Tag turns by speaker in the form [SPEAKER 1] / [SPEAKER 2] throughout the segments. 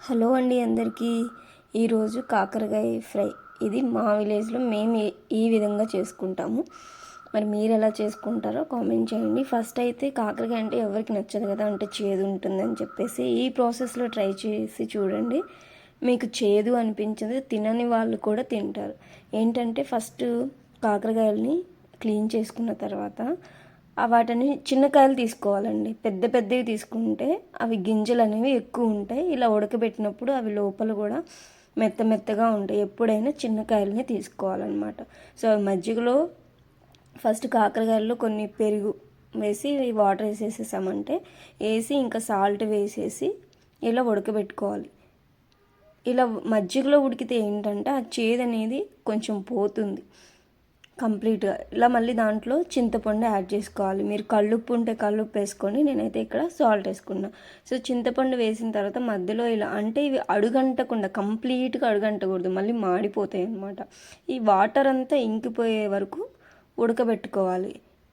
[SPEAKER 1] Hello అండి అందరికీ. ఈరోజు కాకరకాయ ఫ్రై. ఇది మా విలేజ్లో మేము ఈ విధంగా చేసుకుంటాము. మరి మీరు ఎలా చేసుకుంటారో కామెంట్ చేయండి. ఫస్ట్ అయితే కాకరకాయ అంటే ఎవరికి నచ్చదు కదా, అంటే చేదు ఉంటుందని చెప్పేసి ఈ ప్రాసెస్లో ట్రై చేసి చూడండి. మీకు చేదు అనిపించదు, తినని వాళ్ళు కూడా తింటారు. ఏంటంటే ఫస్ట్ కాకరకాయలని క్లీన్ చేసుకున్న తర్వాత వాటిని చిన్న కాయలు తీసుకోవాలండి. పెద్ద పెద్దవి తీసుకుంటే అవి గింజలు అనేవి ఎక్కువ ఉంటాయి. ఇలా ఉడకబెట్టినప్పుడు అవి లోపల కూడా మెత్తగా ఉంటాయి. ఎప్పుడైనా చిన్న కాయలని తీసుకోవాలన్నమాట. సో మజ్జిగలో ఫస్ట్ కాకరకాయల్లో కొన్ని పెరుగు వేసి వాటర్ వేసేసామంటే వేసి ఇంకా సాల్ట్ వేసేసి ఇలా ఉడకబెట్టుకోవాలి. ఇలా మజ్జిగలో ఉడికితే ఏంటంటే ఆ చేదు అనేది కొంచెం పోతుంది కంప్లీట్గా. ఇలా మళ్ళీ దాంట్లో చింతపండు యాడ్ చేసుకోవాలి. మీరు కల్లుప్పు ఉంటే కల్లుప్పు వేసుకొని, నేనైతే ఇక్కడ సాల్ట్ వేసుకున్నా. సో చింతపండు వేసిన తర్వాత మధ్యలో ఇలా అంటే ఇవి అడుగంటకుండా కంప్లీట్గా అడుగంటకూడదు, మళ్ళీ మాడిపోతాయి అన్నమాట. ఈ వాటర్ అంతా ఇంకిపోయే వరకు ఉడకబెట్టుకోవాలి.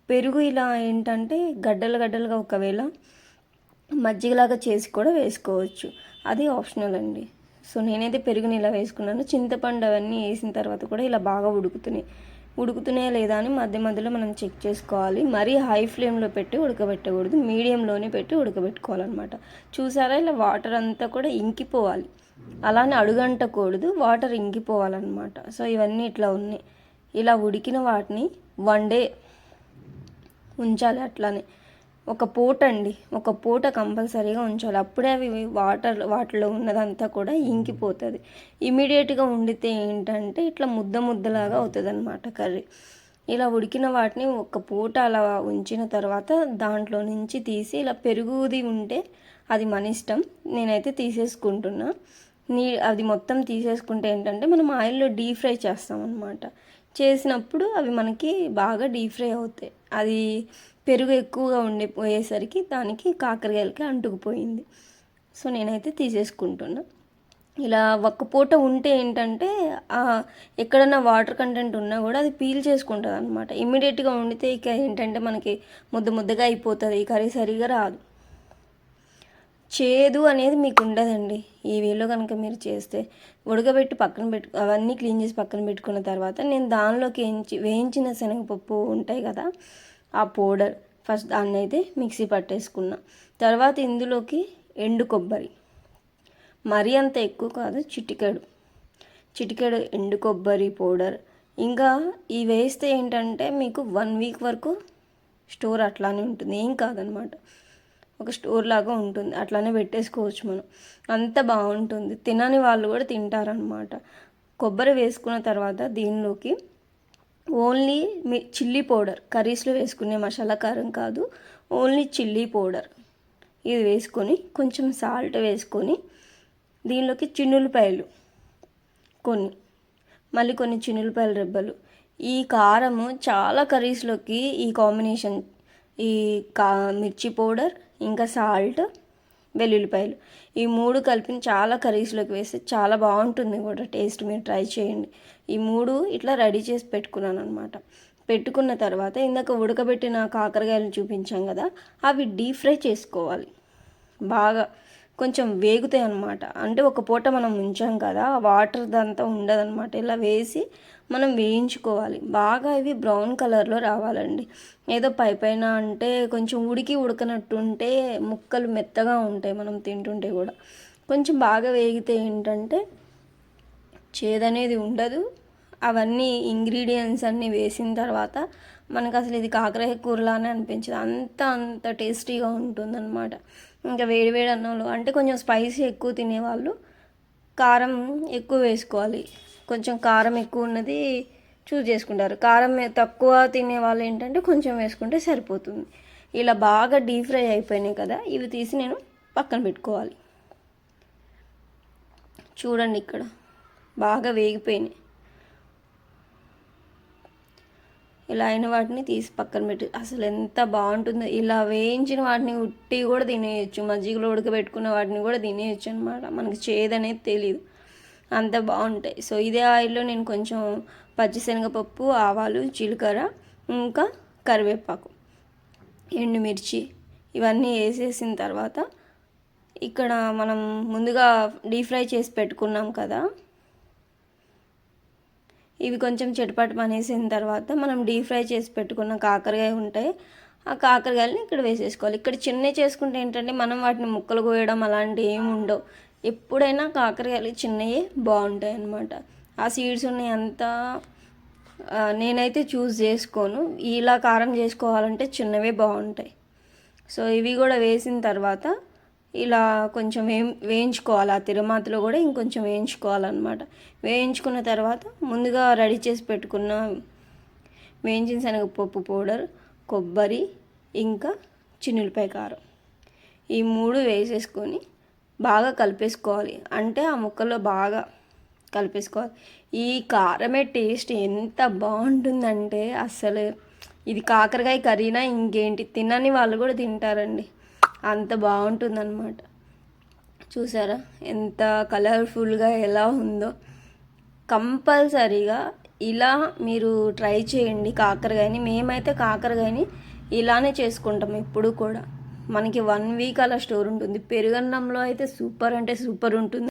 [SPEAKER 1] పెరుగు ఇలా ఏంటంటే గడ్డలుగా ఒకవేళ మజ్జిగలాగా చేసి కూడా వేసుకోవచ్చు, అది ఆప్షనల్ అండి. సో నేనైతే పెరుగుని ఇలా వేసుకున్నాను. చింతపండు అవన్నీ వేసిన తర్వాత కూడా ఇలా బాగా ఉడుకుతున్నాయా లేదా అని మధ్యలో మనం చెక్ చేసుకోవాలి. మరీ హై ఫ్లేమ్లో పెట్టి ఉడకబెట్టకూడదు, మీడియంలోనే పెట్టి ఉడకబెట్టుకోవాలన్నమాట. చూసారా, ఇలా వాటర్ అంతా కూడా ఇంకిపోవాలి, అలానే అడుగంటకూడదు, వాటర్ ఇంకిపోవాలన్నమాట. సో ఇవన్నీ ఇట్లా ఉన్నాయి. ఇలా ఉడికిన వాటిని 1 డే ఉంచాలి. అట్లానే ఒక పూట కంపల్సరీగా ఉంచాలి. అప్పుడే అవి వాటిలో ఉన్నదంతా కూడా ఇంకిపోతుంది. ఇమీడియట్గా వండితే ఏంటంటే ఇట్లా ముద్దలాగా అవుతుంది అన్నమాట కర్రీ. ఇలా ఉడికిన వాటిని ఒక పూట అలా ఉంచిన తర్వాత దాంట్లో నుంచి తీసి ఇలా పెరుగుది ఉంటే అది మన ఇష్టం, నేనైతే తీసేసుకుంటున్నా. అది మొత్తం తీసేసుకుంటే ఏంటంటే మనం ఆయిల్లో డీప్ ఫ్రై చేస్తాం అన్నమాట. చేసినప్పుడు అవి మనకి బాగా డీప్ ఫ్రై అవుతాయి. అది పెరుగు ఎక్కువగా ఉండిపోయేసరికి దానికి కాకరకాయలకి అంటుకుపోయింది. సో నేనైతే తీసేసుకుంటున్నా. ఇలా ఒక్క పూట ఉంటే ఏంటంటే ఎక్కడన్నా వాటర్ కంటెంట్ ఉన్నా కూడా అది పీల్ చేసుకుంటుంది అనమాట. ఇమ్మీడియట్గా వండితే ఇక ఏంటంటే మనకి ముద్దగా అయిపోతుంది, ఈ కర్రీ సరిగా రాదు. చేదు అనేది మీకు ఉండదండి ఈ వేలో కనుక మీరు చేస్తే. ఉడకబెట్టి అవన్నీ క్లీన్ చేసి పక్కన పెట్టుకున్న తర్వాత నేను దానిలోకి వేయించిన శనగపప్పు ఉంటాయి కదా, ఆ పౌడర్ ఫస్ట్ దాన్ని అయితే మిక్సీ పట్టేసుకున్నా. తర్వాత ఇందులోకి ఎండు కొబ్బరి, మరీ అంత ఎక్కువ కాదు, చిటికెడు ఎండు కొబ్బరి పౌడర్. ఇంకా ఇవి వేస్తే ఏంటంటే మీకు 1 వీక్ వరకు స్టోర్ అట్లానే ఉంటుంది, ఏం కాదనమాట. ఒక స్టోర్ లాగా ఉంటుంది, అట్లానే పెట్టేసుకోవచ్చు మనం. అంత బాగుంటుంది, తినని వాళ్ళు కూడా తింటారనమాట. కొబ్బరి వేసుకున్న తర్వాత దీనిలోకి ఓన్లీ చిల్లీ పౌడర్, కర్రీస్లో వేసుకునే మసాలా కారం కాదు, ఓన్లీ చిల్లీ పౌడర్ ఇది వేసుకొని కొంచెం సాల్ట్ వేసుకొని దీనిలోకి చిన్నులపాయలు మళ్ళీ కొన్ని చిన్నులపాయల రెబ్బలు. ఈ కారము చాలా కర్రీస్లోకి ఈ కాంబినేషన్, ఈ మిర్చి పౌడర్ ఇంకా సాల్ట్ వెల్లుల్లిపాయలు, ఈ 3 కలిపి చాలా కర్రీస్లోకి వేస్తే చాలా బాగుంటుంది కూడా టేస్ట్. మీరు ట్రై చేయండి. ఈ 3 ఇట్లా రెడీ చేసి పెట్టుకున్నాను అనమాట. పెట్టుకున్న తర్వాత ఇందాక ఉడకబెట్టిన కాకరకాయలు చూపించాం కదా, అవి డీప్ ఫ్రై చేసుకోవాలి. బాగా కొంచెం వేగుతాయి అన్నమాట. అంటే ఒక పూట మనం ఉంచాం కదా, వాటర్ దంతా ఉండదన్నమాట. ఇలా వేసి మనం వేయించుకోవాలి. బాగా ఇవి బ్రౌన్ కలర్లో రావాలండి. ఏదో పైన అంటే కొంచెం ఉడకనట్టు ఉంటే ముక్కలు మెత్తగా ఉంటాయి, మనం తింటుంటే కూడా. కొంచెం బాగా వేగితే ఏంటంటే చేదనేది ఉండదు. అవన్నీ ఇంగ్రీడియంట్స్ అన్నీ వేసిన తర్వాత మనకు అసలు ఇది కాకరకాయ కూరలానే అనిపించదు, అంత టేస్టీగా ఉంటుందన్నమాట. ఇంకా వేడి అన్నంలో అంటే కొంచెం స్పైసీ ఎక్కువ తినేవాళ్ళు కారం ఎక్కువ వేసుకోవాలి. కొంచెం కారం ఎక్కువ ఉన్నది చూస్ చేసుకుంటారు. కారం తక్కువ తినే వాళ్ళు ఏంటంటే కొంచెం వేసుకుంటే సరిపోతుంది. ఇలా బాగా డీప్ ఫ్రై అయిపోయినాయి కదా, ఇవి తీసి నేను పక్కన పెట్టుకోవాలి. చూడండి, ఇక్కడ బాగా వేగిపోయినాయి. ఇలా అయిన వాటిని తీసి పక్కన పెట్టి, అసలు ఎంత బాగుంటుందో. ఇలా వేయించిన వాటిని ఉట్టి కూడా తినేయచ్చు, మజ్జిగలో ఉడకబెట్టుకున్న వాటిని కూడా తినేయచ్చు అనమాట. మనకి చేదనేది తెలియదు, అంత బాగుంటాయి. సో ఇదే ఆయిల్లో నేను కొంచెం పచ్చిశనగపప్పు, ఆవాలు, జీలకర్ర, ఇంకా కరివేపాకు, ఎండుమిర్చి ఇవన్నీ వేసేసిన తర్వాత ఇక్కడ మనం ముందుగా డీప్ ఫ్రై చేసి పెట్టుకున్నాం కదా, ఇవి కొంచెం చిటపట అనేసిన తర్వాత మనం డీప్ ఫ్రై చేసి పెట్టుకున్న కాకరకాయ ఉంటాయి, ఆ కాకరకాయలని ఇక్కడ వేసేసుకోవాలి. ఇక్కడ చిన్నవి చేసుకుంటే ఏంటంటే మనం వాటిని ముక్కలు కోయడం అలాంటివి ఏమి ఉండవు. ఎప్పుడైనా కాకరకాయలు చిన్నవి బాగుంటాయి అన్నమాట. ఆ సీడ్స్ ఉన్నాయి అంతా నేనైతే చూస్ చేసుకోను, ఇలా కారం చేసుకోవాలంటే చిన్నవే బాగుంటాయి. సో ఇవి కూడా వేసిన తర్వాత ఇలా కొంచెం వేయించుకోవాలి. ఆ తిరుమాతలో కూడా ఇంకొంచెం వేయించుకోవాలన్నమాట. వేయించుకున్న తర్వాత ముందుగా రెడీ చేసి పెట్టుకున్న వేయించిన శనగపప్పు పౌడర్, కొబ్బరి, ఇంకా చిన్నులపాయ కారం, ఈ 3 వేసేసుకొని బాగా కలిపేసుకోవాలి. అంటే ఆ ముక్కలో బాగా కలిపేసుకోవాలి. ఈ కారమే టేస్ట్ ఎంత బాగుంటుందంటే అసలు ఇది కాకరకాయ కర్రీనా ఇంకేంటి, తినని వాళ్ళు కూడా తింటారండి, అంత బాగుంటుందన్నమాట. చూసారా ఎంత కలర్ఫుల్గా ఎలా ఉందో. కంపల్సరీగా ఇలా మీరు ట్రై చేయండి కాకరకాయని. మేమైతే కాకరకాయని ఇలానే చేసుకుంటాం ఇప్పుడు కూడా. మనకి 1 వీక్ అలా స్టోర్ ఉంటుంది. పెరుగన్నంలో అయితే సూపర్ అంటే సూపర్ ఉంటుంది.